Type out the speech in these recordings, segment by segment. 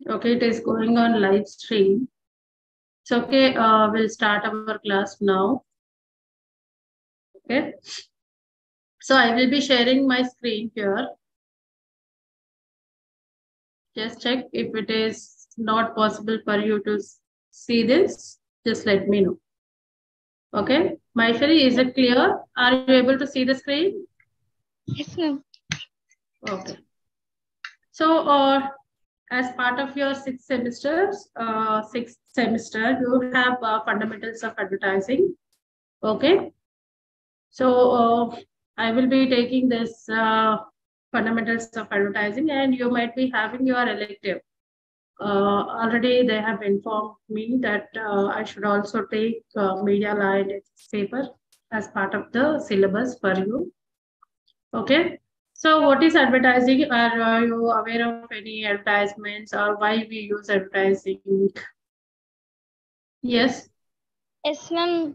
Okay, it is going on live stream. It's okay. We'll start our class now. Okay. So I will be sharing my screen here. Just check if it is not possible for you to see this. Just let me know. Okay. Maishari, is it clear? Are you able to see the screen? Yes, ma'am. Okay. So, as part of your sixth semester, you have fundamentals of advertising. Okay. So, I will be taking this fundamentals of advertising, and you might be having your elective. Already, they have informed me that I should also take media law and ethics paper as part of the syllabus for you. Okay. So, what is advertising? Are you aware of any advertisements or why we use advertising? Yes. Yes, ma'am.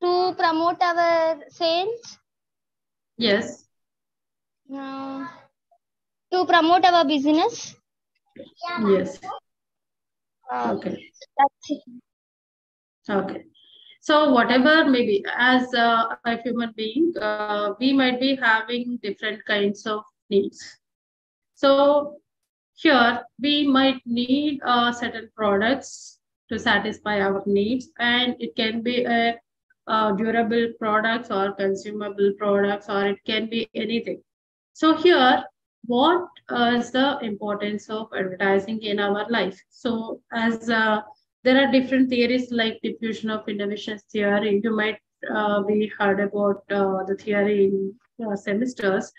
To promote our sales, Yes. to promote our business. Yes. Uh, Okay. that's it. Okay. So whatever maybe as a human being, we might be having different kinds of needs. So here we might need certain products to satisfy our needs, and it can be a durable products or consumable products, or it can be anything. So here, what is the importance of advertising in our life? So as there are different theories like diffusion of innovations theory. You might be heard about the theory in semesters.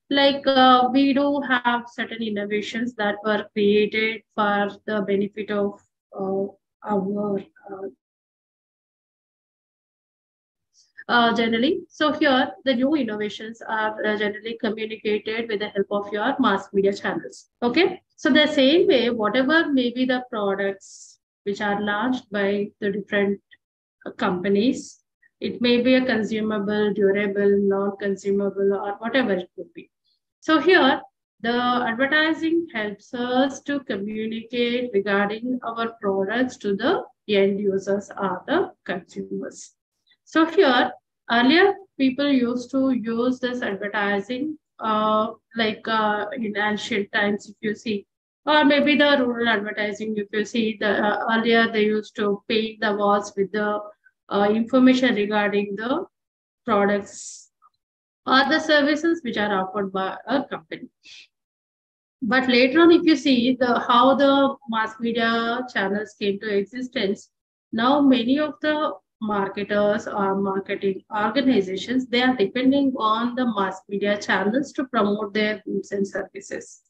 Like we do have certain innovations that were created for the benefit of our generally. So here, the new innovations are generally communicated with the help of your mass media channels. Okay. So the same way, whatever may be the products which are launched by the different companies, it may be a consumable, durable, non-consumable, or whatever it could be. So here, the advertising helps us to communicate regarding our products to the end users or the consumers. So here, earlier people used to use this advertising like in ancient times, if you see, or maybe the rural advertising, if you see, the earlier they used to paint the walls with the information regarding the products or the services which are offered by a company. But later on, if you see the how the mass media channels came to existence, now many of the marketers or marketing organizations, they are depending on the mass media channels to promote their goods and services.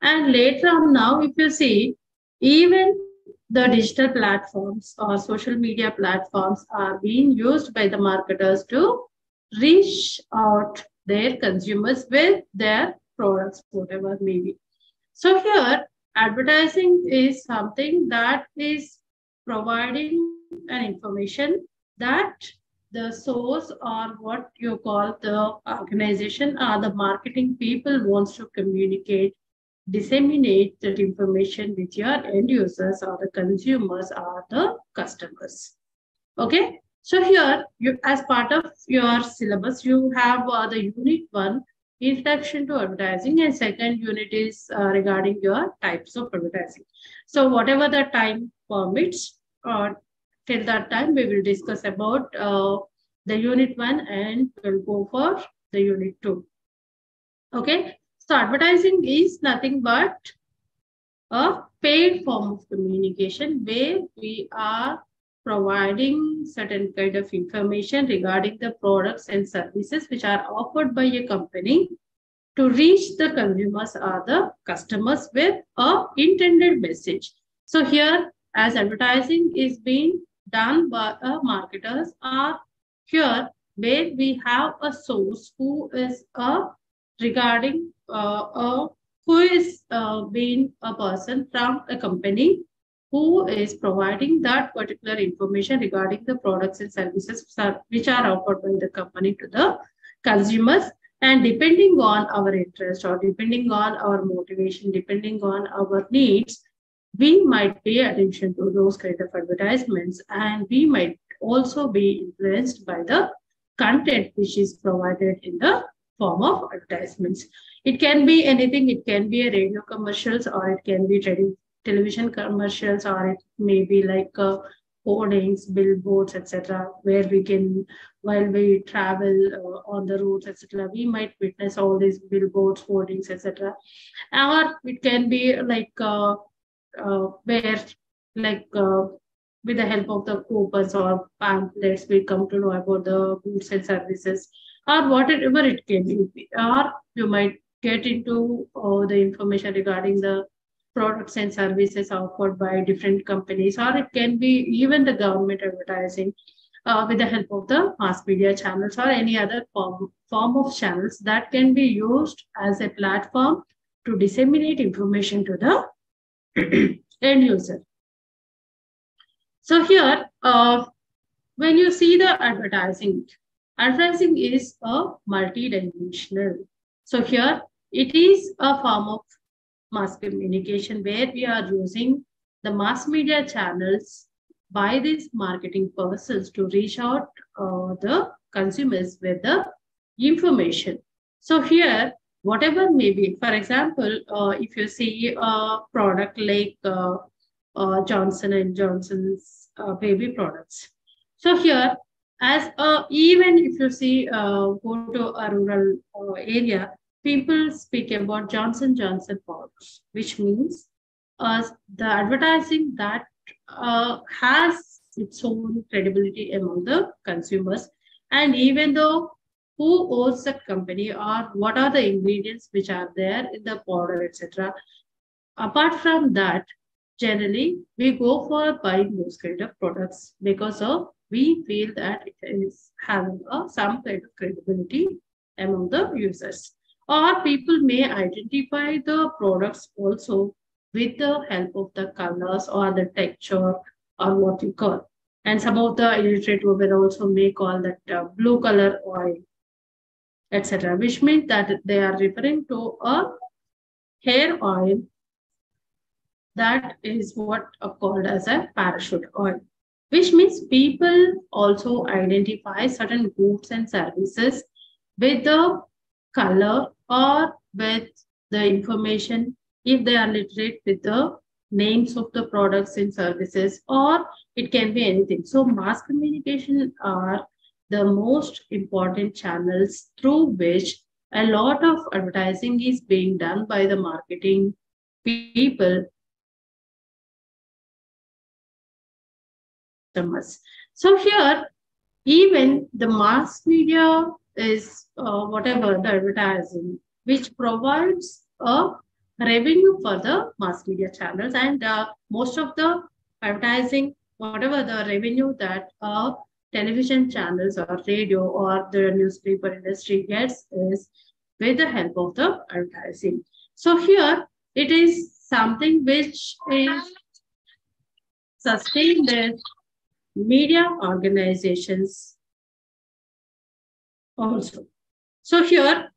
And later on now, if you see, even the digital platforms or social media platforms are being used by the marketers to reach out their consumers with their products, whatever may be. So here, advertising is something that is providing an information that the source or what you call the organization or the marketing people wants to communicate, disseminate that information with your end users or the consumers or the customers. Okay. So here, you, as part of your syllabus, you have the unit one, introduction to advertising, and second unit is regarding your types of advertising. So whatever the time permits, till that time we will discuss about the unit one, and we'll go for the unit two. Okay. So advertising is nothing but a paid form of communication where we are providing certain kind of information regarding the products and services which are offered by a company to reach the consumers or the customers with a intended message. So here, as advertising is being done by marketers, are here where we have a source who is a regarding who is being a person from a company who is providing that particular information regarding the products and services which are offered by the company to the consumers. And depending on our interest or depending on our motivation, depending on our needs, we might pay attention to those kind of advertisements, and we might also be influenced by the content which is provided in the form of advertisements. It can be anything, it can be a radio commercials, or it can be television commercials, or it may be like hoardings, billboards, etc., where we can, while we travel on the roads, etc., we might witness all these billboards, hoardings, etc. Or it can be like where, like with the help of the coupons or pamphlets, we come to know about the goods and services, or whatever it can be. Or you might get into the information regarding the products and services offered by different companies, or it can be even the government advertising with the help of the mass media channels, or any other form of channels that can be used as a platform to disseminate information to the end user. So here, when you see the advertising is a multidimensional. So here, it is a form of mass communication where we are using the mass media channels by these marketing persons to reach out the consumers with the information. So here, whatever may be, for example, if you see a product like Johnson and Johnson's baby products. So here, as even if you see go to a rural area, people speak about Johnson products, which means the advertising that has its own credibility among the consumers. And even though who owns that company, or what are the ingredients which are there in the powder, etc. Apart from that, generally we go for buying those kind of products because of we feel that it is having some kind of credibility among the users. Or people may identify the products also with the help of the colors or the texture, or what you call. And some of the illiterate women also may call that blue color oil, etc., which means that they are referring to a hair oil that is what are called as a parachute oil, which means people also identify certain goods and services with the color, or with the information, if they are literate, with the names of the products and services, or it can be anything. So mass communication are the most important channels through which a lot of advertising is being done by the marketing people customers. So here, even the mass media is whatever the advertising, which provides a revenue for the mass media channels, and most of the advertising, whatever the revenue that television channels or radio or the newspaper industry gets is with the help of the advertising. So here, it is something which is sustained with media organizations also. So here,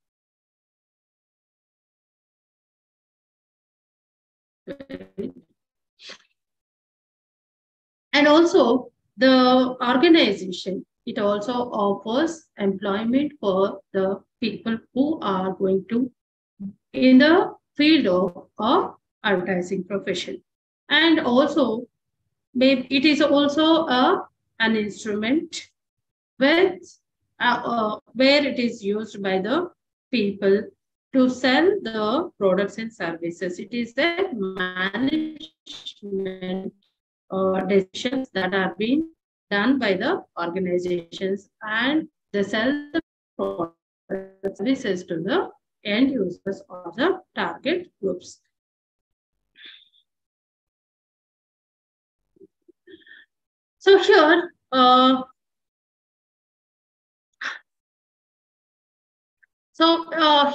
and also the organization, it also offers employment for the people who are going to in the field of advertising profession. And also, it is also an instrument with, where it is used by the people to sell the products and services. It is the management decisions that are being done by the organizations, and they sell the products and services to the end users or the target groups. So here,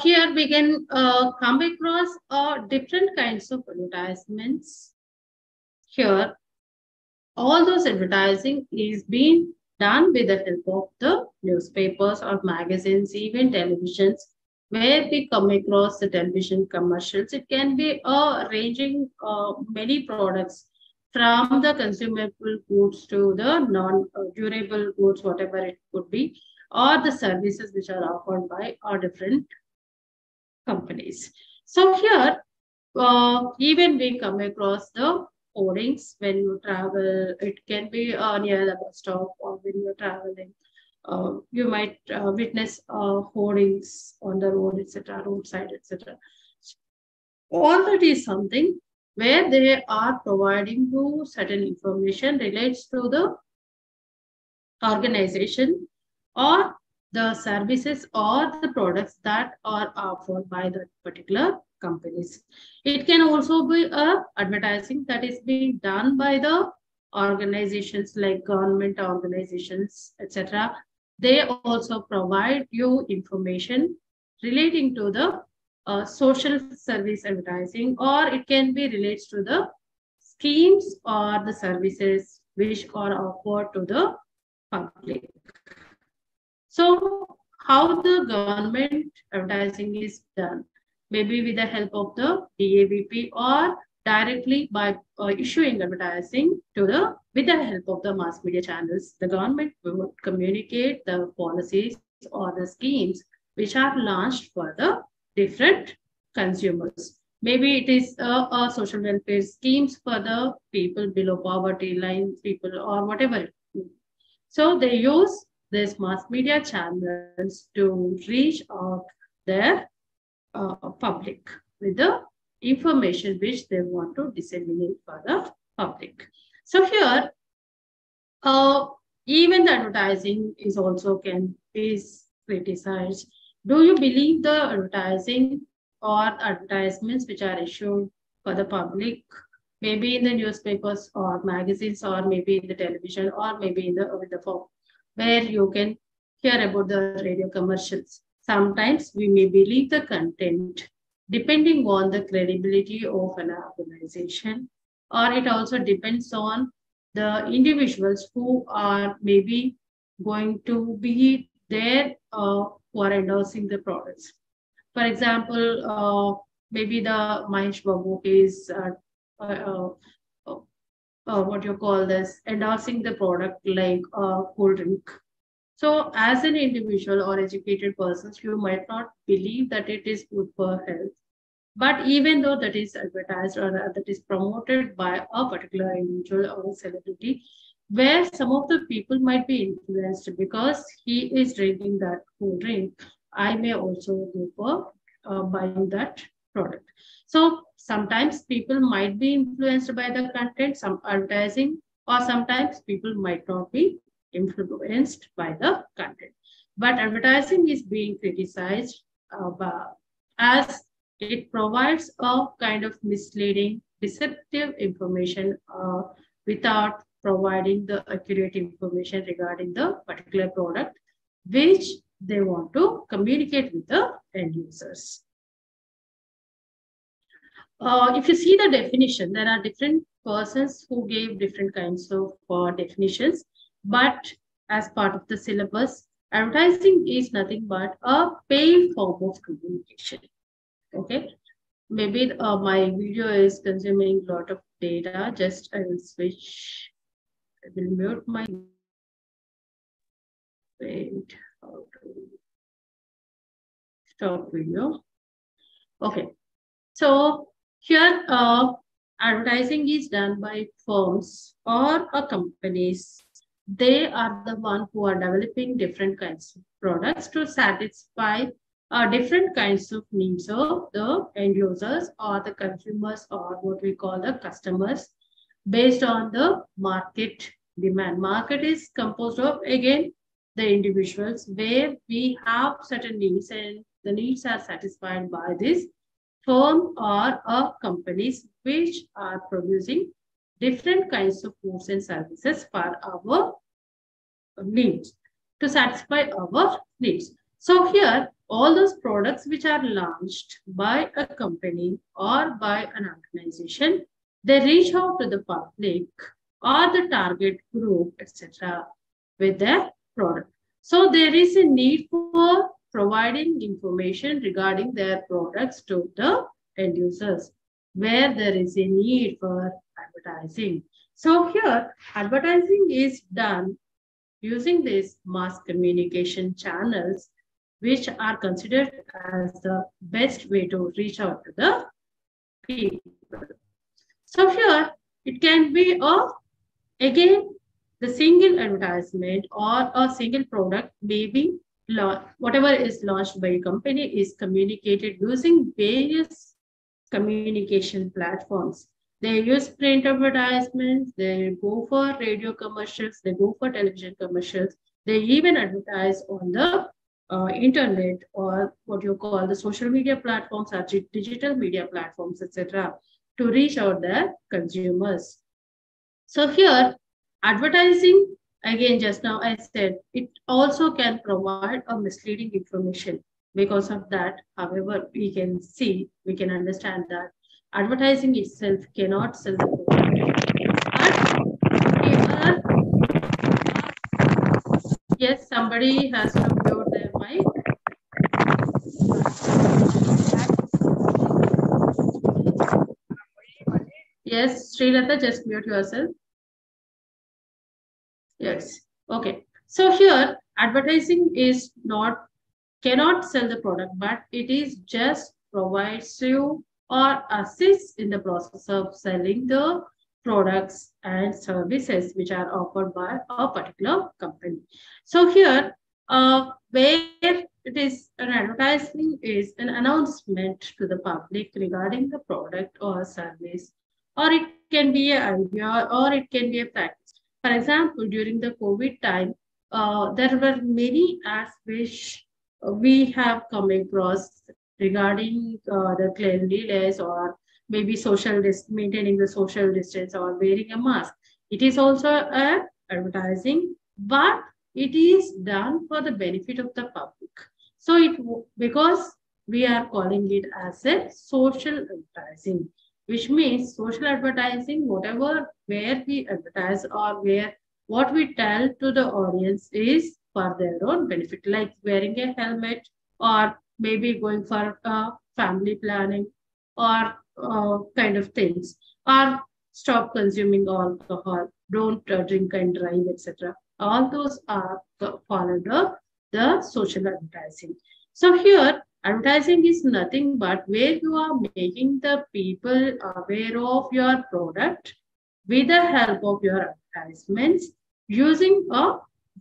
here we can come across different kinds of advertisements. Here, all those advertising is being done with the help of the newspapers or magazines, even televisions, where we come across the television commercials. It can be ranging many products from the consumable goods to the non-durable goods, whatever it could be, or the services which are offered by our different companies. So here, even we come across the hoardings when you travel. It can be near the bus stop or when you're traveling. You might witness hoardings on the road, etc., roadside, etc. All that is something where they are providing you certain information relates to the organization or the services or the products that are offered by that particular companies. It can also be a advertising that is being done by the organizations like government organizations, etc. They also provide you information relating to the social service advertising, or it can be relates to the schemes or the services which are offered to the public. So, how the government advertising is done? Maybe with the help of the DAVP or directly by issuing advertising to the with the help of the mass media channels. The government will communicate the policies or the schemes which are launched for the different consumers. Maybe it is a social welfare schemes for the people below poverty line, people or whatever. So they use these mass media channels to reach out their public with the information which they want to disseminate for the public. So here, uh, even the advertising is also can is criticized. Do you believe the advertising or advertisements which are issued for the public, maybe in the newspapers or magazines, or maybe in the television, or maybe in the with the phone, where you can hear about the radio commercials? Sometimes we may believe the content depending on the credibility of an organization, or it also depends on the individuals who are maybe going to be there who are endorsing the products. For example, maybe the Mahesh Babu is uh, uh, what you call this, endorsing the product like cold drink. So, as an individual or educated person, you might not believe that it is good for health. But even though that is advertised or that is promoted by a particular individual or celebrity, where some of the people might be influenced because he is drinking that cold drink, I may also go for buying that product. So sometimes people might be influenced by the content, some advertising, or sometimes people might not be influenced by the content. But advertising is being criticized as it provides a kind of misleading, deceptive information without providing the accurate information regarding the particular product which they want to communicate with the end users. If you see the definition, there are different persons who gave different kinds of definitions, but as part of the syllabus, advertising is nothing but a paid form of communication. Okay, maybe my video is consuming a lot of data. Just I will switch. I will mute my. Wait, how to stop video. Okay, so here advertising is done by firms or companies. They are the one who are developing different kinds of products to satisfy different kinds of needs of the end users or the consumers or what we call the customers based on the market demand. Market is composed of, again, the individuals where we have certain needs and the needs are satisfied by this firm or companies which are producing different kinds of goods and services for our needs, to satisfy our needs. So here, all those products which are launched by a company or by an organization, they reach out to the public or the target group, etc., with their product. So there is a need for providing information regarding their products to the end users, where there is a need for advertising. So here, advertising is done using these mass communication channels, which are considered as the best way to reach out to the people. So here, it can be again, the single advertisement or a single product may be whatever is launched by a company is communicated using various communication platforms. They use print advertisements, they go for radio commercials, they go for television commercials, they even advertise on the internet or what you call the social media platforms or digital media platforms, etc., to reach out their consumers. So here, advertising, again, just now I said, it also can provide a misleading information. Because of that, however, we can understand that advertising itself cannot sell the product. But yes, somebody has to mute their mic. Yes, Srilata, just mute yourself. Yes. Okay. So here, advertising is not cannot sell the product, but it is just provides you or assists in the process of selling the products and services which are offered by a particular company. So here, where it is an advertising is an announcement to the public regarding the product or service, or it can be an idea or it can be a practice. For example, during the COVID time, there were many ads which we have come across regarding the cleanliness or maybe maintaining the social distance or wearing a mask. It is also a advertising, but it is done for the benefit of the public. So because we are calling it as a social advertising, which means social advertising, whatever where we advertise or where what we tell to the audience is for their own benefit, like wearing a helmet or maybe going for family planning or kind of things, or stop consuming alcohol, don't drink and drive, etc. All those are fall under the social advertising. So here, advertising is nothing but where you are making the people aware of your product with the help of your advertisements using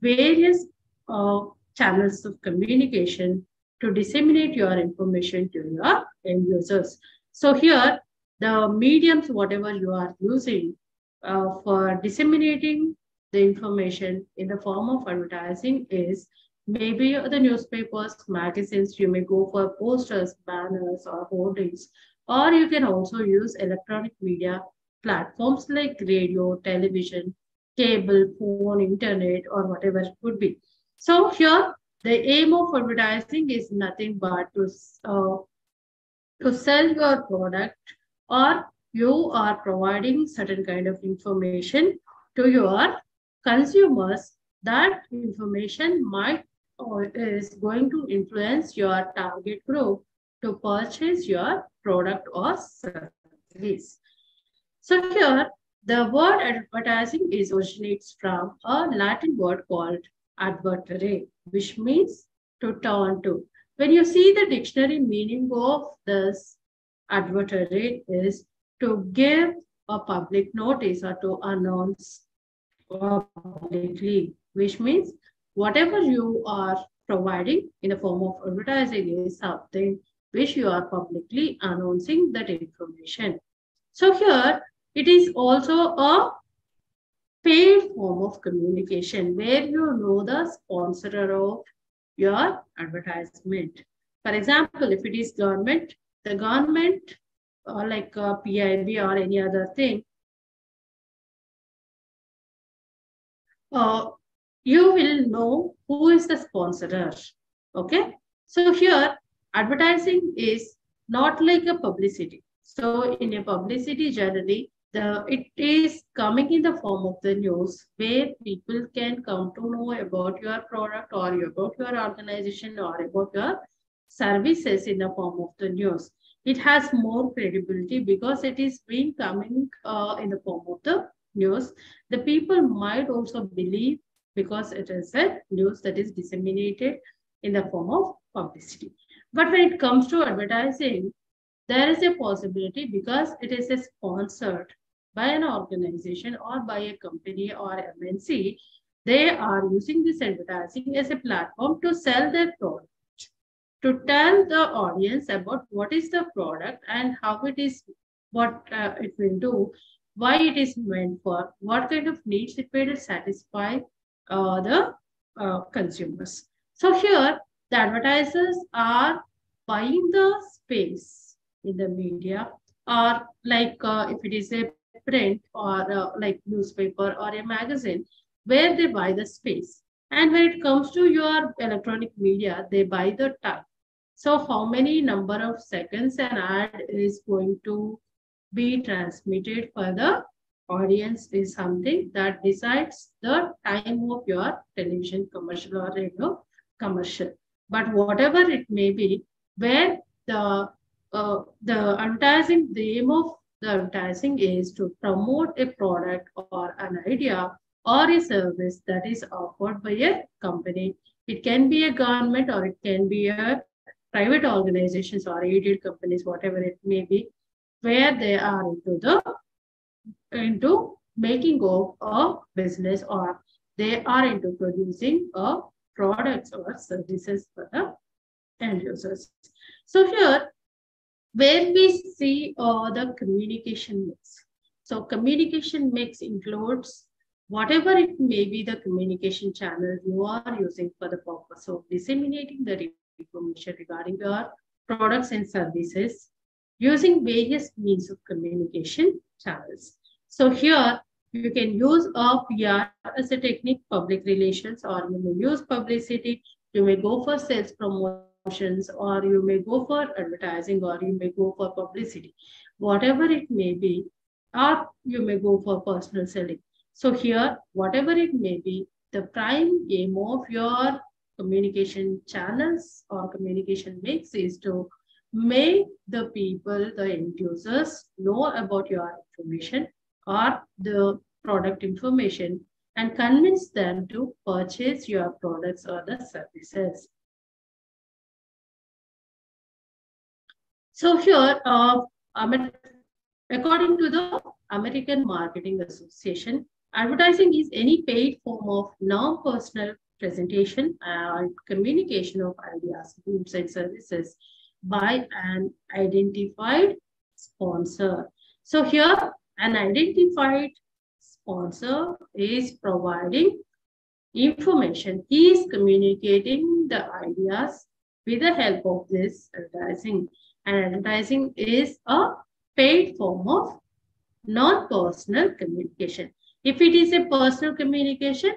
various uh, channels of communication to disseminate your information to your end users. So here, the mediums, whatever you are using for disseminating the information in the form of advertising is maybe the newspapers, magazines, you may go for posters, banners, or hoardings, or you can also use electronic media platforms like radio, television, cable, phone, internet, or whatever it could be. So here, the aim of advertising is nothing but to sell your product, or you are providing certain kind of information to your consumers. That information might or is going to influence your target group to purchase your product or service. So here, the word advertising is originates from a Latin word called advertere, which means to turn to. When you see the dictionary meaning of this advertere is to give a public notice or to announce publicly, which means whatever you are providing in the form of advertising is something which you are publicly announcing that information. So here, it is also a paid form of communication where you know the sponsor of your advertisement. For example, if it is government, the government or like a PIB or any other thing, uh, you will know who is the sponsor. Okay. So here, advertising is not like a publicity. So in a publicity, generally, it is coming in the form of the news where people can come to know about your product or about your organization or about your services in the form of the news. It has more credibility because it is being coming in the form of the news. The people might also believe because it is a news that is disseminated in the form of publicity. But when it comes to advertising, there is a possibility because it is a sponsored by an organization or by a company or MNC. They are using this advertising as a platform to sell their product, to tell the audience about what is the product and how it is, what it will do, why it is meant for, what kind of needs it will satisfy the consumers. So here, the advertisers are buying the space in the media, or like if it is a print or like newspaper or a magazine, where they buy the space. And when it comes to your electronic media, they buy the time. So how many number of seconds an ad is going to be transmitted for the audience is something that decides the time of your television commercial or radio commercial. But whatever it may be, where the advertising, the aim of the advertising is to promote a product or an idea or a service that is offered by a company. It can be a government or it can be a private organizations or aided companies, whatever it may be, where they are into making of a business, or they are into producing a products or services for the end users. So here, where we see the communication mix. So communication mix includes whatever it may be the communication channel you are using for the purpose of disseminating the information regarding your products and services using various means of communication channels. So here you can use a PR as a technique, public relations, or you may use publicity. You may go for sales promotions, or you may go for advertising, or you may go for publicity. Whatever it may be, or you may go for personal selling. So here, whatever it may be, the prime aim of your communication channels or communication mix is to make the people, the end users, know about your information or the product information and convince them to purchase your products or the services. So here, according to the American Marketing Association, advertising is any paid form of non-personal presentation and communication of ideas, goods, and services by an identified sponsor. So here, an identified sponsor is providing information. He is communicating the ideas with the help of this advertising. And advertising is a paid form of non-personal communication. If it is a personal communication,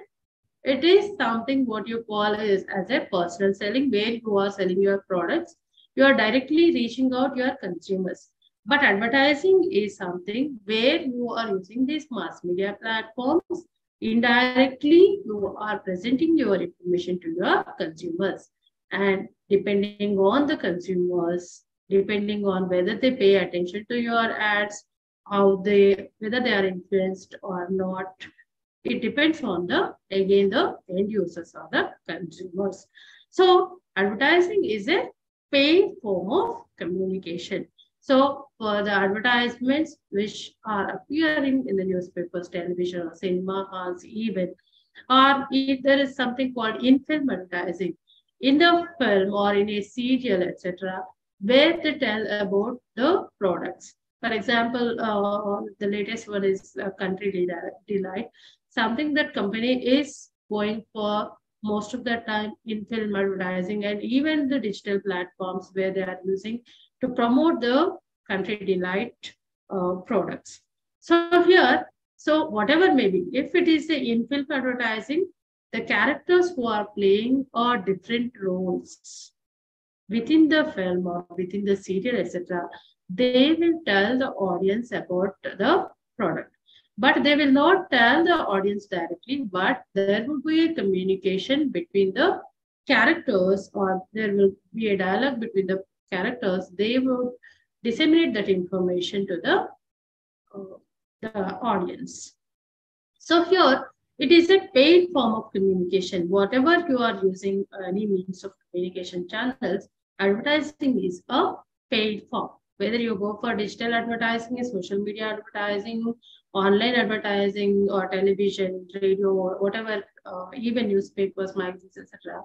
it is something what you call is as a personal selling, where you are selling your products. You are directly reaching out your consumers. But advertising is something where you are using these mass media platforms. Indirectly, you are presenting your information to your consumers. And depending on the consumers, depending on whether they pay attention to your ads, whether they are influenced or not, it depends on again the end users or the consumers. So advertising is a paid form of communication. So for the advertisements which are appearing in the newspapers, television, or cinema halls even, or if there is something called in-film advertising, in the film or in a serial, etc., where they tell about the products. For example, the latest one is Country Delight, something that company is going for most of the time in film advertising and even the digital platforms where they are using to promote the Country Delight products. So here, so whatever may be, if it is a in-film advertising, the characters who are playing are different roles within the film or within the serial, etc., they will tell the audience about the product. But they will not tell the audience directly, but there will be a communication between the characters, or there will be a dialogue between the characters. They will disseminate that information to the audience. So here it is a paid form of communication. Whatever you are using, any means of communication channels, advertising is a paid form. Whether you go for digital advertising, social media advertising, online advertising, or television, radio, or whatever, even newspapers, magazines, etc.,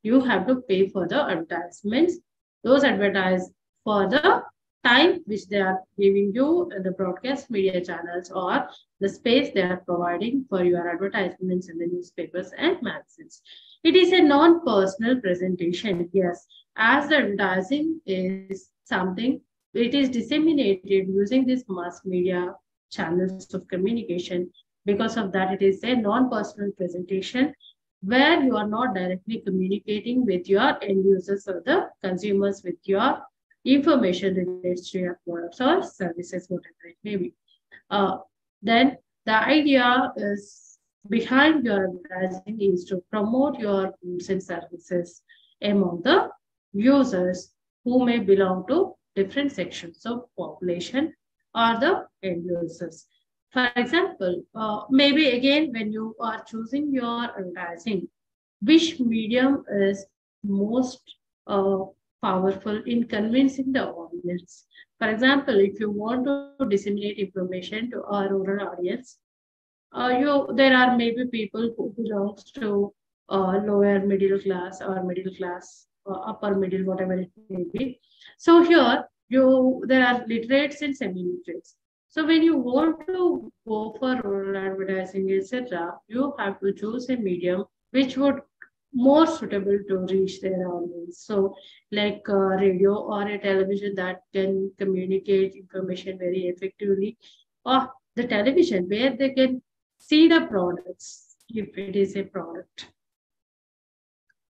you have to pay for the advertisements. Those advertise for the time which they are giving you, the broadcast media channels, or the space they are providing for your advertisements in the newspapers and magazines. It is a non-personal presentation, yes, as the advertising is something, it is disseminated using these mass media channels of communication. Because of that, it is a non-personal presentation where you are not directly communicating with your end users or the consumers with your information relates to your products or services, whatever it may be. Then the idea is behind your advertising is to promote your goods and services among the users who may belong to different sections of population or the end users. For example, maybe again when you are choosing your advertising, which medium is most powerful in convincing the audience. For example, if you want to disseminate information to our rural audience, there are maybe people who belongs to lower middle class or middle class, upper middle, whatever it may be. So here there are literates and semi-literates. So when you want to go for rural advertising, etc., you have to choose a medium which would more suitable to reach their audience. So like radio or a television that can communicate information very effectively, or the television where they can see the products if it is a product.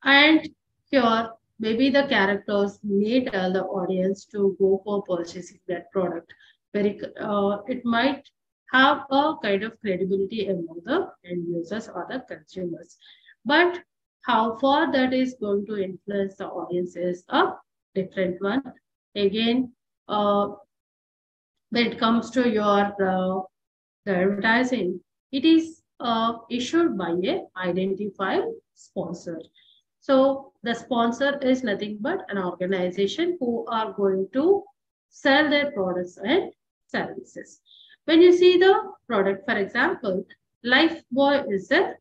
And here maybe the characters may tell the audience to go for purchasing that product. It might have a kind of credibility among the end users or the consumers. But how far that is going to influence the audience is a different one. Again, when it comes to your the advertising, it is issued by a identified sponsor. So the sponsor is nothing but an organization who are going to sell their products and services. When you see the product, for example, Lifebuoy is a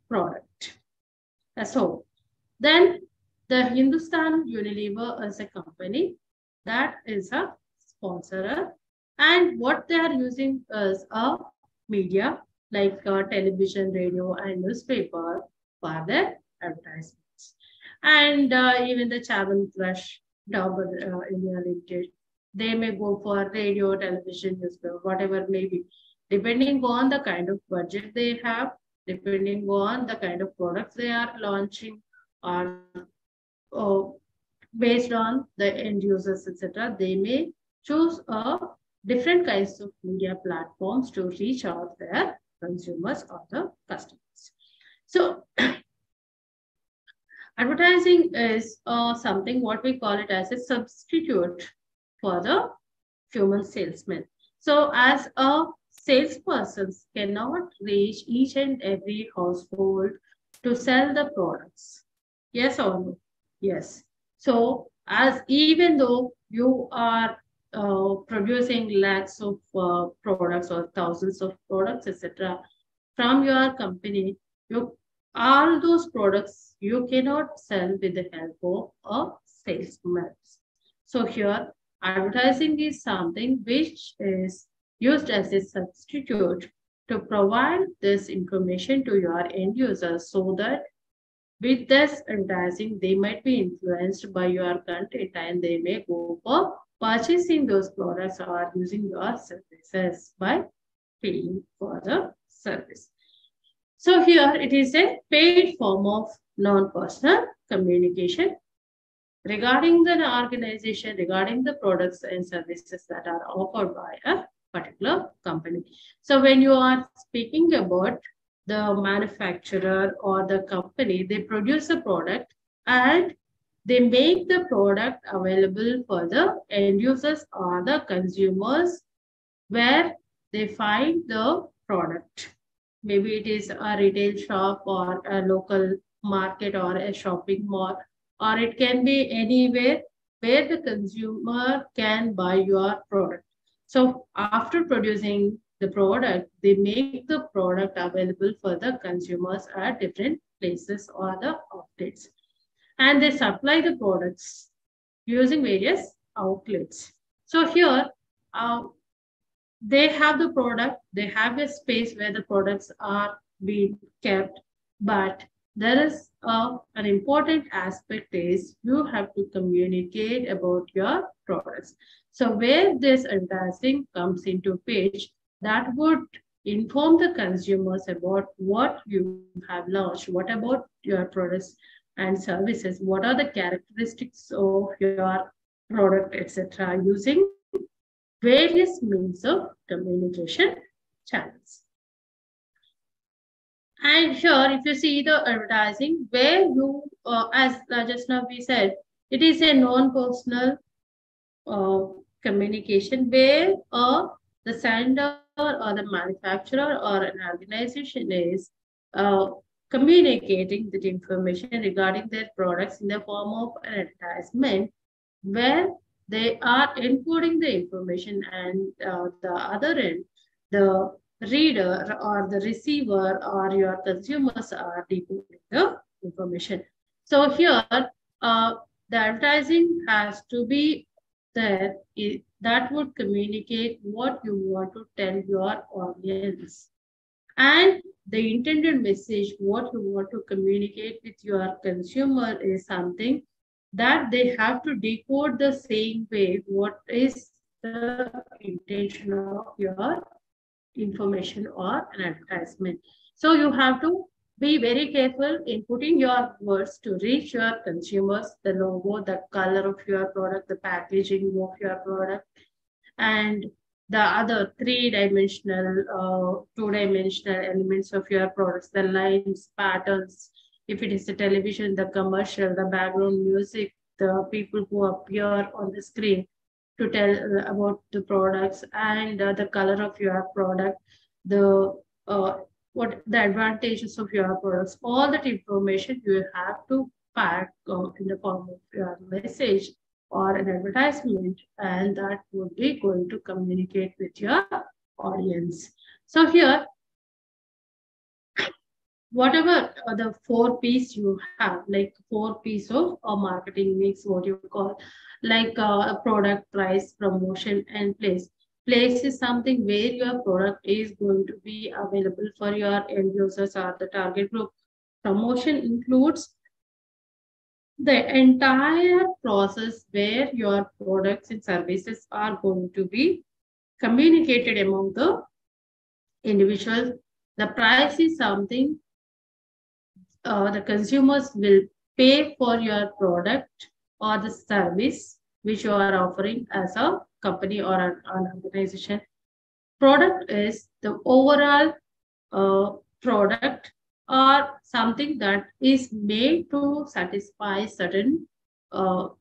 product. So then the Hindustan Unilever is a company that is a sponsor, and what they are using is a media like television, radio, and newspaper for their advertisements. And even the Chavan Crush, Dabur India Limited, they may go for radio, television, newspaper, whatever may be, depending on the kind of budget they have, depending on the kind of products they are launching, or based on the end users, etc. They may choose different kinds of media platforms to reach out their consumers or the customers. So advertising is something what we call it as a substitute for the human salesman. So as a salesperson cannot reach each and every household to sell the products. Yes or no? Yes. So as even though you are producing lakhs of products or thousands of products, etc., from your company, all those products you cannot sell with the help of a salesman. So here, advertising is something which is used as a substitute to provide this information to your end users, so that with this advertising, they might be influenced by your content and they may go for purchasing those products or using your services by paying for the service. So here it is a paid form of non-personal communication regarding the organization, regarding the products and services that are offered by a particular company. So when you are speaking about the manufacturer or the company, they produce a product and they make the product available for the end users or the consumers where they find the product. Maybe it is a retail shop or a local market or a shopping mall, or it can be anywhere where the consumer can buy your product. So after producing the product, they make the product available for the consumers at different places or the outlets. And they supply the products using various outlets. So here, uh, they have the product, they have a space where the products are being kept, but there is an important aspect is you have to communicate about your products. So where this advertising comes into page, that would inform the consumers about what you have launched, what about your products and services, what are the characteristics of your product, etc., using various means of communication channels. And here, if you see the advertising, where you, as just now we said, it is a non-personal uh, communication where the sender or the manufacturer or an organization is uh, communicating that information regarding their products in the form of an advertisement where they are encoding the information and the other end, the reader or the receiver or your consumers are decoding the information. So here, the advertising has to be there that would communicate what you want to tell your audience. And the intended message, what you want to communicate with your consumer is something that they have to decode the same way what is the intention of your information or an advertisement. So you have to be very careful in putting your words to reach your consumers, the logo, the color of your product, the packaging of your product, and the other three-dimensional, two-dimensional elements of your products, the lines, patterns, if it is the television, the commercial, the background music, the people who appear on the screen to tell about the products and the color of your product, the what the advantages of your products, all that information you have to pack in the form of your message or an advertisement, and that would be going to communicate with your audience. So here, whatever the four P's you have, like four P's of a marketing mix, what you call, like a product, price, promotion, and place. Place is something where your product is going to be available for your end users or the target group. Promotion includes the entire process where your products and services are going to be communicated among the individuals. The price is something the consumers will pay for your product or the service which you are offering as a company or an organization. Product is the overall product or something that is made to satisfy certain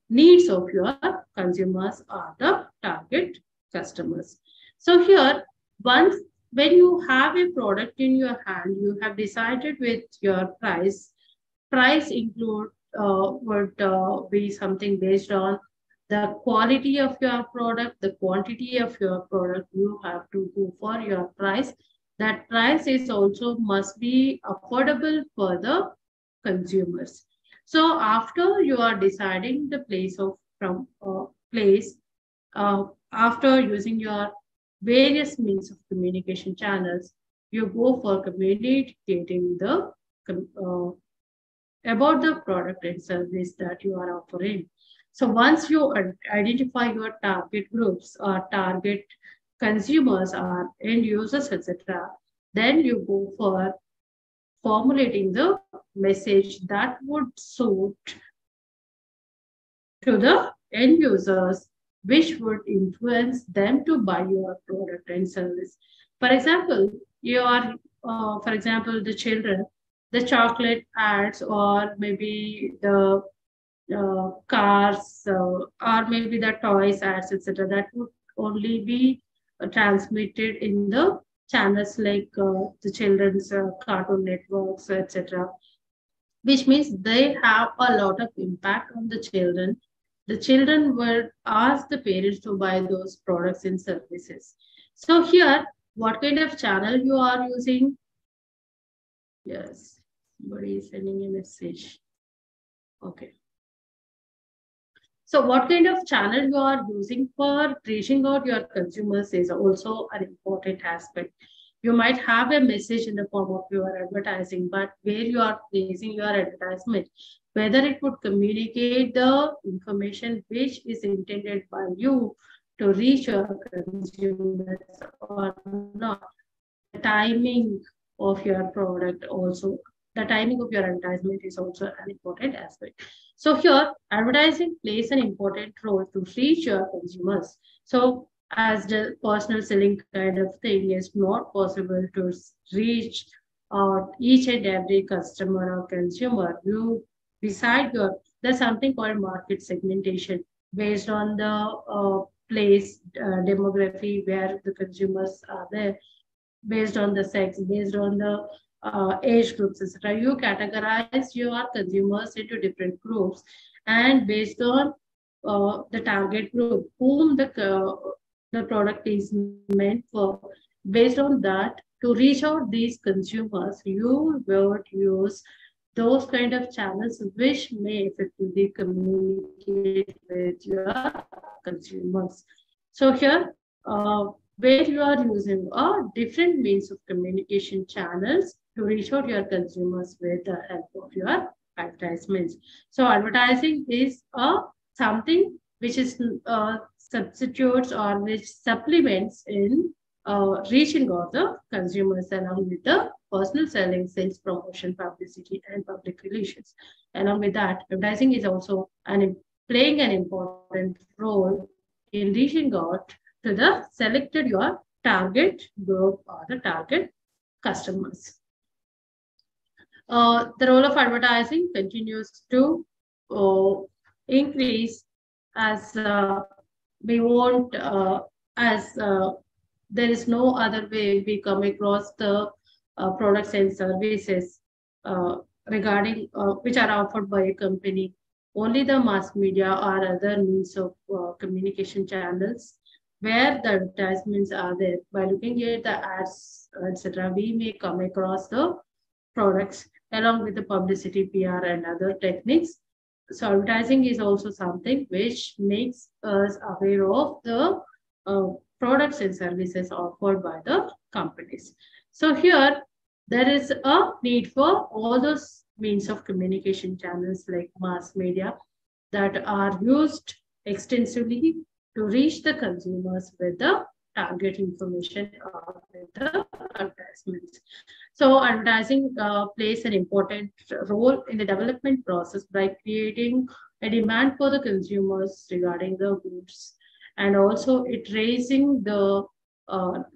needs of your consumers or the target customers. So here, once when you have a product in your hand, you have decided with your price. Price include would be something based on the quality of your product, the quantity of your product. You have to go for your price. That price is also must be affordable for the consumers. So after you are deciding the place of from place, after using your various means of communication channels, you go for communicating the uh, about the product and service that you are offering. So once you identify your target groups or target consumers or end users, etc., then you go for formulating the message that would suit to the end users which would influence them to buy your product and service. For example, for example, the children, the chocolate ads, or maybe the cars, or maybe the toys ads, etc. That would only be transmitted in the channels like the children's cartoon networks, etc., which means they have a lot of impact on the children. The children would ask the parents to buy those products and services. So here, what kind of channel you are using? Yes, somebody is sending a message. Okay. So what kind of channel you are using for reaching out your consumers is also an important aspect. You might have a message in the form of your advertising, but where you are placing your advertisement, whether it would communicate the information which is intended by you to reach your consumers or not, the timing of your product also, the timing of your advertisement is also an important aspect. So here, advertising plays an important role to reach your consumers. So as the personal selling kind of thing is not possible to reach each and every customer or consumer, you decide there's something called market segmentation based on the place demography where the consumers are there, based on the sex, based on the age groups, etc. You categorize your consumers into different groups, and based on the target group, whom the product is meant for, based on that, to reach out these consumers, you will use those kind of channels which may effectively communicate with your consumers. So here, where you are using different means of communication channels to reach out your consumers with the help of your advertisements. So advertising is something which is substitutes or which supplements in reaching out the consumers along with the personal selling, sales promotion, publicity, and public relations. Along with that, advertising is also playing an important role in reaching out to the selected your target group or the target customers. The role of advertising continues to increase as we won't, as there is no other way we come across the products and services regarding which are offered by a company. Only the mass media or other means of communication channels where the advertisements are there. By looking at the ads, etc., we may come across the products along with the publicity, PR, and other techniques. So advertising is also something which makes us aware of the uh, products and services offered by the companies. So here there is a need for all those means of communication channels like mass media that are used extensively to reach the consumers with the target information or with the advertisements. So advertising plays an important role in the development process by creating a demand for the consumers regarding the goods, and also it raising the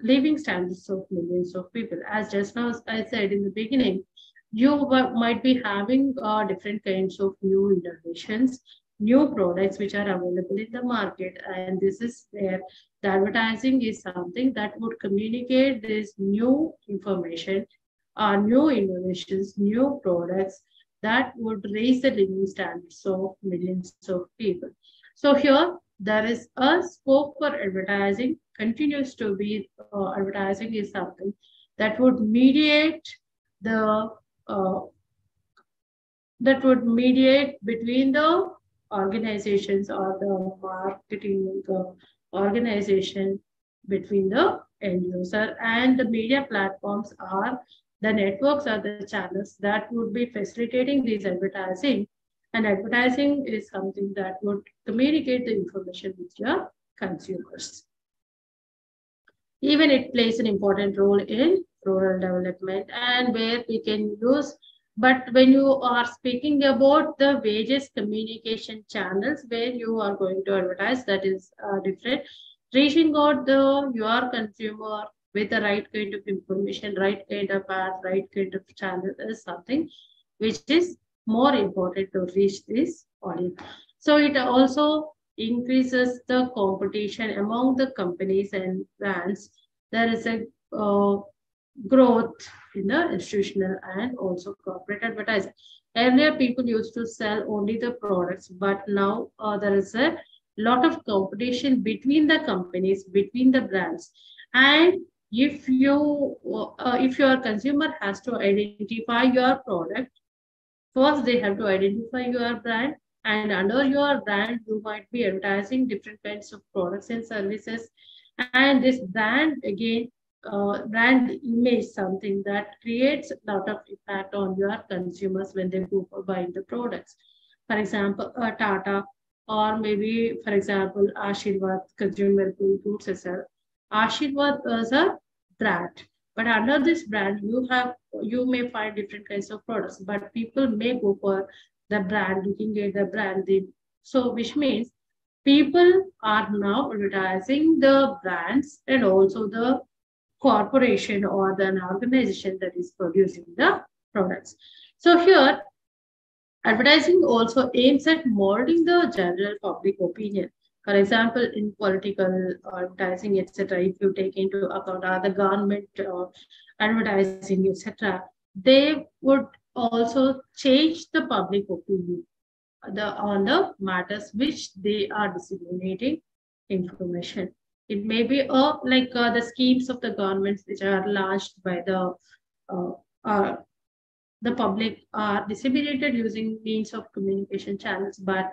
living standards of millions of people. As just now I said in the beginning, you might be having different kinds of new innovations, new products which are available in the market, and this is where the advertising is something that would communicate this new information, new innovations, new products that would raise the living standards of millions of people. So here there is a scope for advertising, continues to be advertising is something that would mediate the uh, between the organizations or the marketing organization, between the end user and the media platforms are the networks or the channels that would be facilitating these advertising. And advertising is something that would communicate the information with your consumers. Even it plays an important role in rural development, and where we can use But when you are speaking about the wages communication channels where you are going to advertise, that is different. Reaching out the your consumer with the right kind of information, right kind of ad, right kind of channel is something which is more important to reach this audience. So it also increases the competition among the companies and brands. There is a growth in the institutional and also corporate advertising. Earlier, people used to sell only the products, but now there is a lot of competition between the companies, between the brands. And if your consumer has to identify your product, first, they have to identify your brand, and under your brand, you might be advertising different kinds of products and services. And this brand, again, brand image, something that creates a lot of impact on your consumers when they go for buying the products. For example, Tata, or maybe, for example, Ashirwad Consumer Goods SL. Ashirwad is a brand, but under this brand, you may find different kinds of products, but people may go for the brand, looking at the brand. So, which means people are now advertising the brands and also the corporation or an organization that is producing the products. So here, advertising also aims at molding the general public opinion. For example, in political advertising, etc., if you take into account the government advertising, etc., they would also change the public opinion on the matters which they are disseminating information. It may be like the schemes of the governments which are launched by uh, uh, the public are disseminated using means of communication channels, but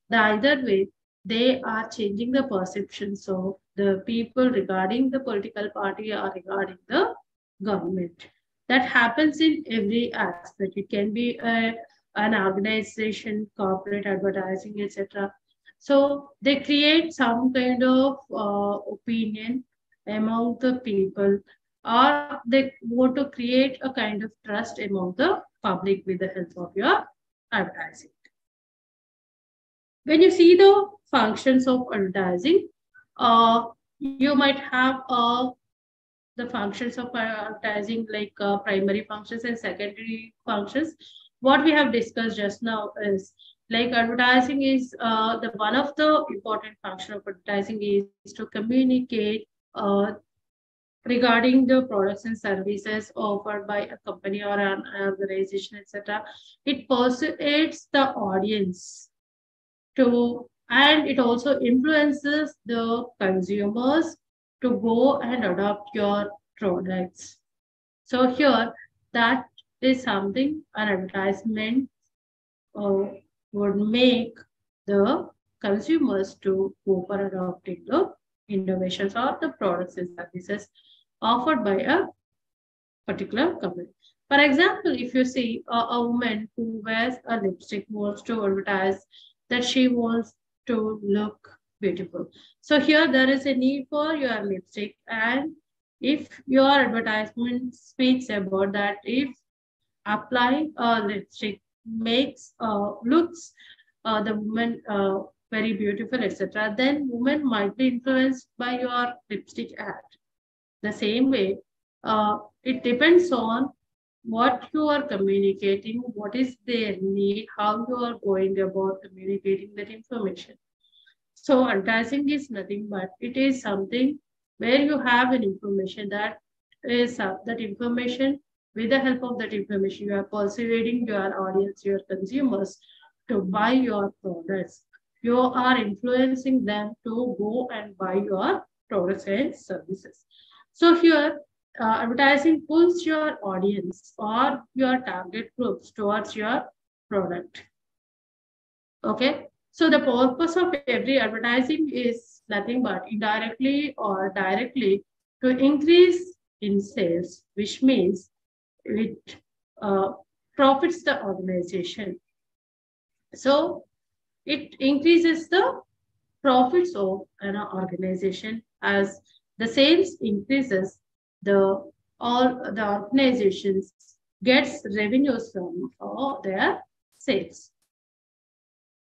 the either way, they are changing the perceptions of the people regarding the political party or regarding the government. That happens in every aspect. It can be an organization, corporate advertising, etc. So they create some kind of opinion among the people, or they want to create a kind of trust among the public with the help of your advertising. When you see the functions of advertising, you might have the functions of advertising like primary functions and secondary functions. What we have discussed just now is like advertising is the one of the important function of advertising is to communicate regarding the products and services offered by a company or an organization, etc. It persuades the audience to, and it also influences the consumers to go and adopt your products. So here, that is something an advertisement uh, would make the consumers to go for adopting the innovations or the products and services offered by a particular company. For example, if you see a woman who wears a lipstick wants to advertise that she wants to look beautiful. So here there is a need for your lipstick, and if your advertisement speaks about that, if applying a lipstick makes looks the woman very beautiful, etc., then women might be influenced by your lipstick ad. The same way, it depends on what you are communicating, what is their need, how you are going about communicating that information. So advertising is nothing but it is something where you have an information that is that information. With the help of that information, you are persuading your audience, your consumers, to buy your products. You are influencing them to go and buy your products and services. So here, advertising pulls your audience or your target groups towards your product. Okay. So the purpose of every advertising is nothing but indirectly or directly to increase in sales, which means it uh, profits the organization. So it increases the profits of an organization. As the sales increases, the all the organizations gets revenues from their sales.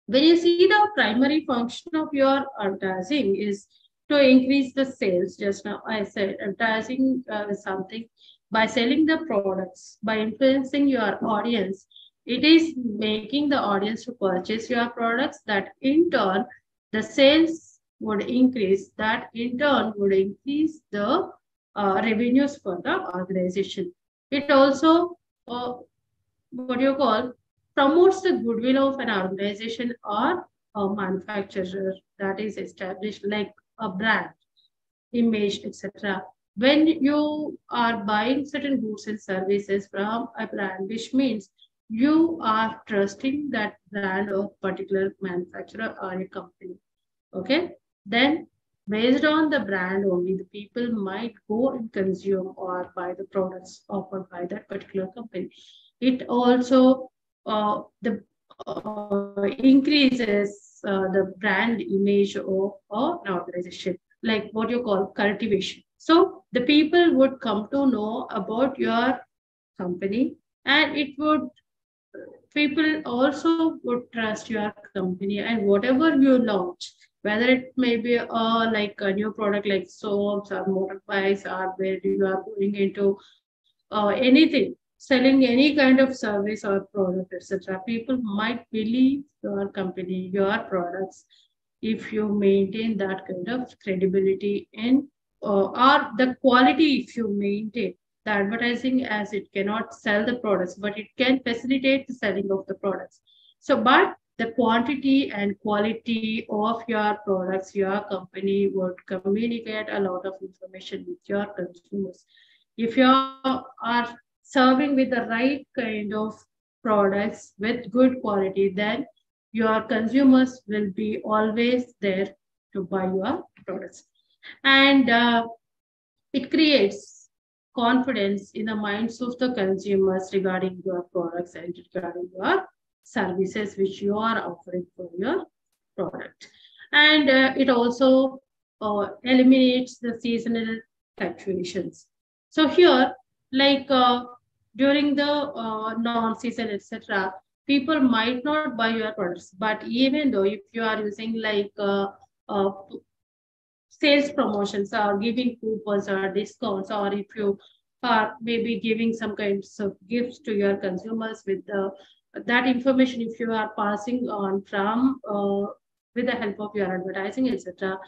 When you see the primary function of your advertising is to increase the sales. Just now I said advertising is something by selling the products, by influencing your audience. It is making the audience to purchase your products that in turn the sales would increase, that in turn would increase the revenues for the organization. It also what you call promotes the goodwill of an organization or a manufacturer that is established, like a brand image, etc. When you are buying certain goods and services from a brand, which means you are trusting that brand of particular manufacturer or a company. Okay, then based on the brand only, the people might go and consume or buy the products offered by that particular company. It also increases the brand image of an organization, like what you call cultivation. So the people would come to know about your company, and it would people also would trust your company, and whatever you launch, whether it may be like a new product like soaps or motorbikes, or where you are going into anything, selling any kind of service or product, etc. People might believe your company, your products, if you maintain that kind of credibility in or the quality. If you maintain the advertising, as it cannot sell the products, but it can facilitate the selling of the products. So but the quantity and quality of your products, your company would communicate a lot of information with your consumers. If you are serving with the right kind of products with good quality, then your consumers will be always there to buy your products. And it creates confidence in the minds of the consumers regarding your products and regarding your services which you are offering for your product. And it also eliminates the seasonal fluctuations. So here, like during the non-season, etc., people might not buy your products. But even though if you are using like sales promotions or giving coupons or discounts, or if you are maybe giving some kinds of gifts to your consumers with that information, if you are passing on from with the help of your advertising, etc.,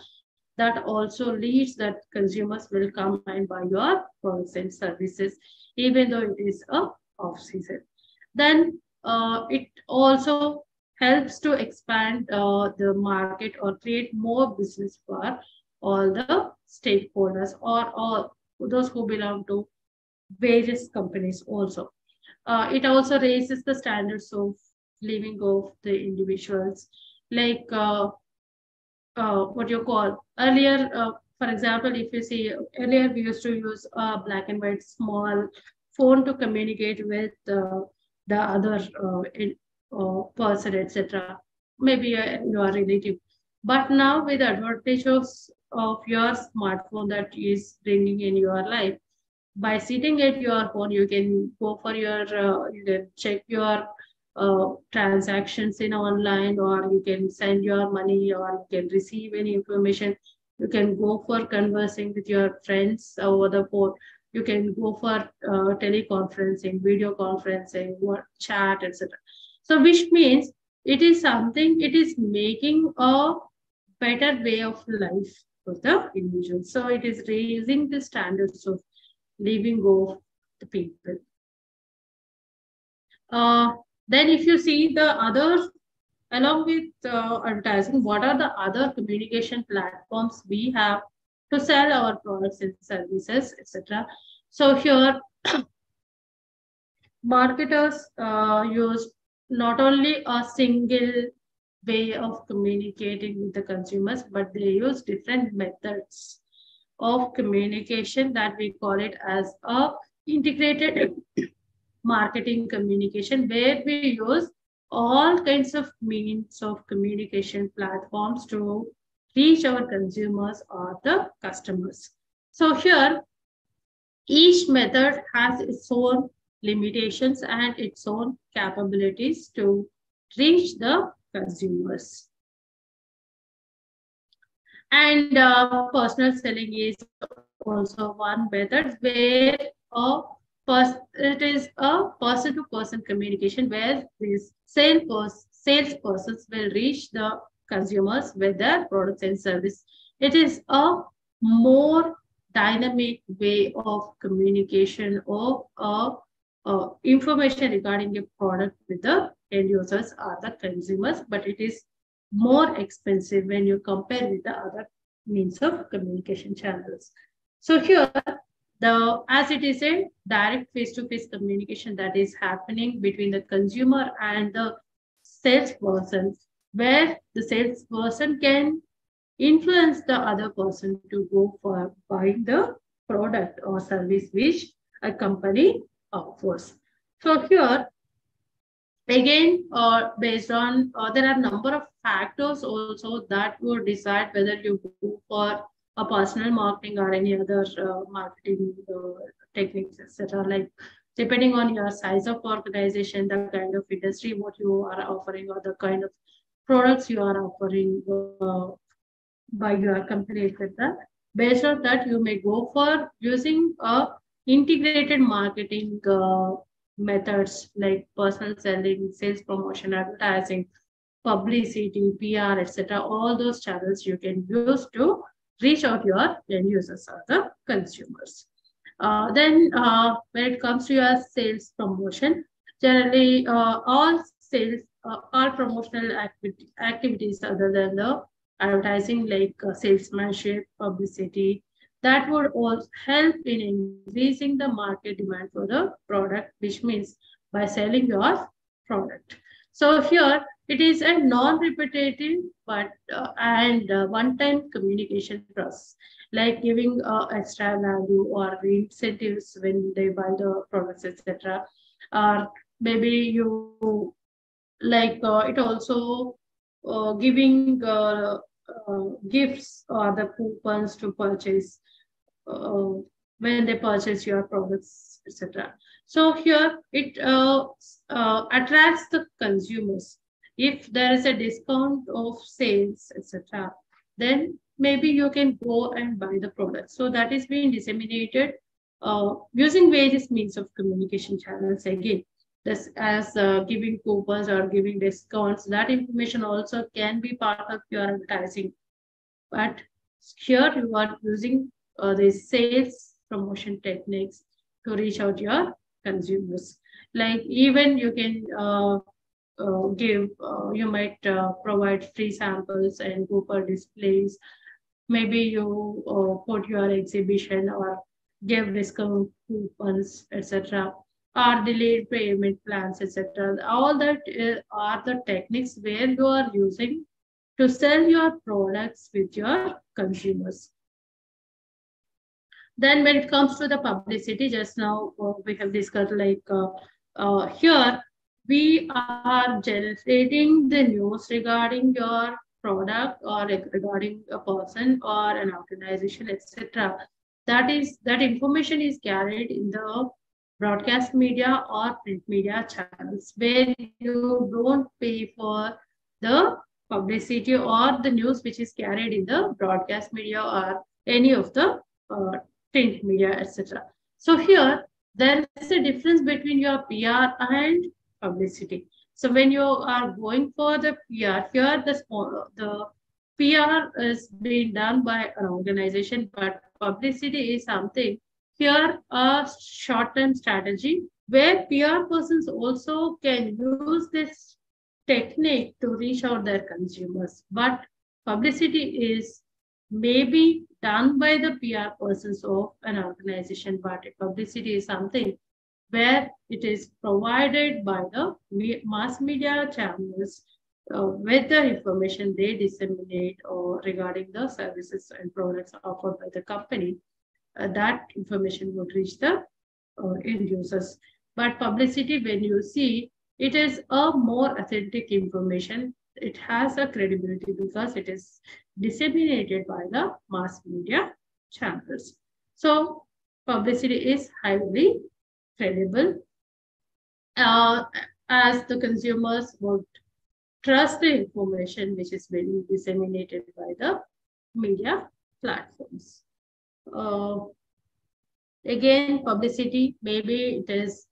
that also leads that consumers will come and buy your products and services, even though it is a off season. Then it also helps to expand the market or create more business for all the stakeholders or all those who belong to various companies also. It also raises the standards of living of the individuals, like what you call earlier, for example, if you see earlier we used to use a black and white small phone to communicate with the other person, etc. Maybe your relative. But now with the advantage of your smartphone that is bringing in your life, by sitting at your home, you can go for your, you can check your transactions in online, or you can send your money, or you can receive any information. You can go for conversing with your friends over the phone. You can go for teleconferencing, video conferencing, chat, etc. So, which means it is something, it is making a better way of life for the individual. So, it is raising the standards of living of the people. Uh, then if you see the other, along with advertising, what are the other communication platforms we have to sell our products and services, etc. So here, marketers use not only a single way of communicating with the consumers, but they use different methods of communication, that we call it as a integrated marketing communication, where we use all kinds of means of communication platforms to reach our consumers or the customers. So here, each method has its own limitations and its own capabilities to reach the consumers. And personal selling is also one method where it is a person-to-person communication where these salespersons will reach the consumers with their products and service. It is a more dynamic way of communication of information regarding a product with the end users or the consumers, but it is more expensive when you compare with the other means of communication channels. So here, as it is a direct face-to-face communication that is happening between the consumer and the salesperson, where the salesperson can influence the other person to go for buying the product or service which a company offers. So here, again, based on there are a number of factors also that would decide whether you go for a personal marketing or any other marketing techniques, etc. Like depending on your size of organization, the kind of industry what you are offering, or the kind of products you are offering by your company, etc. Based on that, you may go for using a integrated marketing methods like personal selling, sales promotion, advertising, publicity, PR, etc. All those channels you can use to reach out your end users or the consumers. Then when it comes to your sales promotion, generally all promotional activities other than the advertising like salesmanship, publicity, that would also help in increasing the market demand for the product, which means by selling your product. So here it is a non-repetitive but and one-time communication process, like giving extra value or incentives when they buy the products, etc. Or maybe you like it also giving gifts or the coupons to purchase uh, when they purchase your products, etc. So here it attracts the consumers. If there is a discount of sales, etc., then maybe you can go and buy the product. So that is being disseminated using various means of communication channels again. This as giving coupons or giving discounts, that information also can be part of your advertising. But here you are using the sales promotion techniques to reach out your consumers. Like even you can you might provide free samples and coupon displays. Maybe you put your exhibition or give discount coupons, etc., or delayed payment plans, etc. All that are the techniques where you are using to sell your products with your consumers. Then when it comes to the publicity, just now we have discussed like here we are generating the news regarding your product or regarding a person or an organization, etc. That information is carried in the broadcast media or print media channels where you don't pay for the publicity or the news which is carried in the broadcast media or any of the uh, print media, etc. So here there is a difference between your PR and publicity. So when you are going for the PR, here the PR is being done by an organization, but publicity is something here a short-term strategy where PR persons also can use this technique to reach out their consumers. But publicity is maybe done by the PR persons of an organization, but publicity is something where it is provided by the mass media channels with the information they disseminate or regarding the services and products offered by the company. That information would reach the end users. But publicity, when you see, it is a more authentic information. It has a credibility because it is disseminated by the mass media channels. So publicity is highly credible uh, as the consumers would trust the information which is being disseminated by the media platforms. Uh, Again, publicity, maybe it is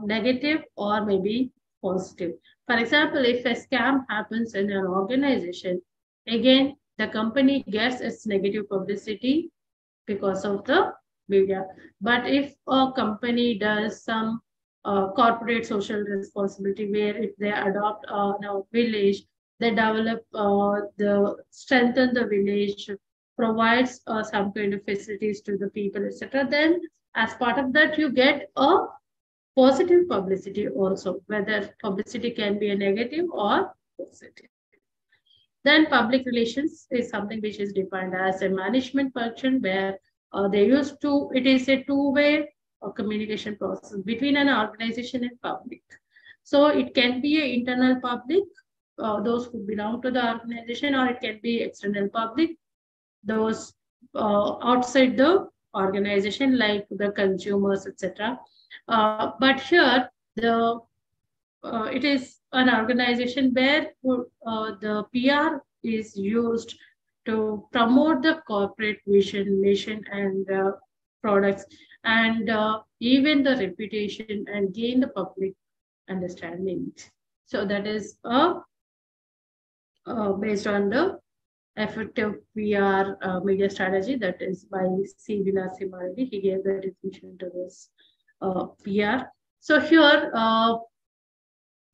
negative or maybe positive. For example, if a scam happens in an organization, again, the company gets its negative publicity because of the media. But if a company does some corporate social responsibility where if they adopt a village, they develop strengthen the village, provides some kind of facilities to the people, etc. Then as part of that, you get a positive publicity also, whether publicity can be a negative or positive. Then public relations is something which is defined as a management function where it is a two-way communication process between an organization and public. So it can be an internal public, those who belong to the organization, or it can be external public, those outside the organization, like the consumers, etc. But here, it is an organization where the PR is used to promote the corporate vision, mission, and products, and even the reputation and gain the public understanding. So that is based on the effective PR media strategy that is by C. Vilasimardi. He gave the definition to this PR. So here,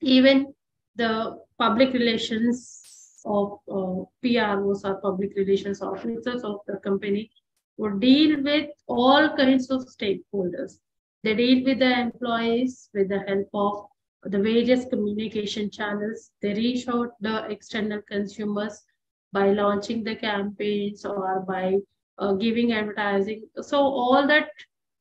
even the public relations of PROs or public relations officers of the company would deal with all kinds of stakeholders. They deal with the employees with the help of the various communication channels. They reach out the external consumers by launching the campaigns or by giving advertising. So all that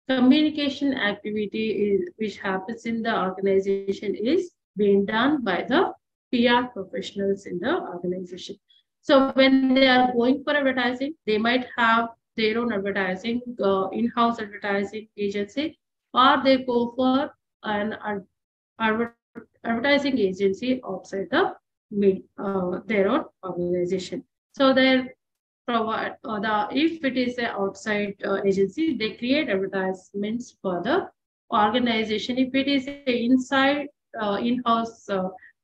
communication activity which happens in the organization is being done by the PR professionals in the organization. So when they are going for advertising, they might have their own advertising, in-house advertising agency, or they go for an advertising agency outside their own organization. So they provide if it is an outside agency, they create advertisements for the organization. If it is an inside in-house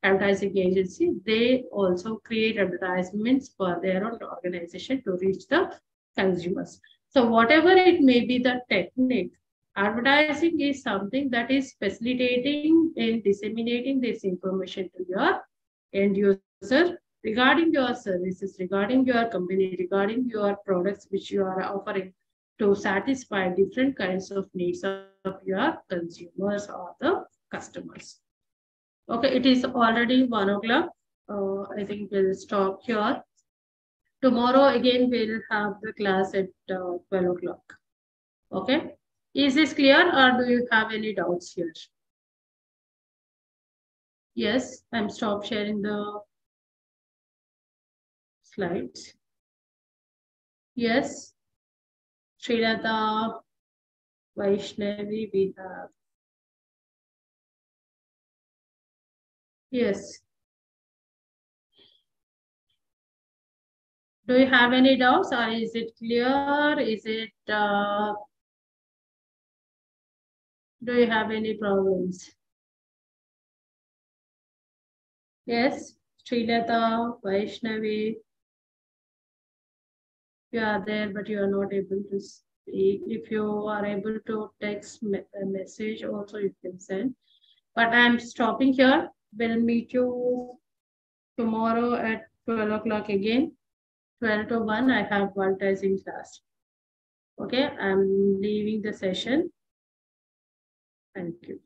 advertising agency, they also create advertisements for their own organization to reach the consumers. So whatever it may be the technique, advertising is something that is facilitating and disseminating this information to your end user regarding your services, regarding your company, regarding your products which you are offering to satisfy different kinds of needs of your consumers or the customers. Okay, it is already 1 o'clock. I think we'll stop here. Tomorrow again we'll have the class at 12 o'clock. Okay. Is this clear or do you have any doubts here? Yes, I'm stop sharing the slides. Yes, Srilata, Vaishnavi, we have. Yes. Do you have any doubts or is it clear? Do you have any problems? Yes, Srilata, Vaishnavi, you are there, but you are not able to speak. If you are able to text a message, also you can send. But I'm stopping here. We'll meet you tomorrow at 12 o'clock again. 12 to 1, I have advertising class. Okay, I'm leaving the session. Thank you.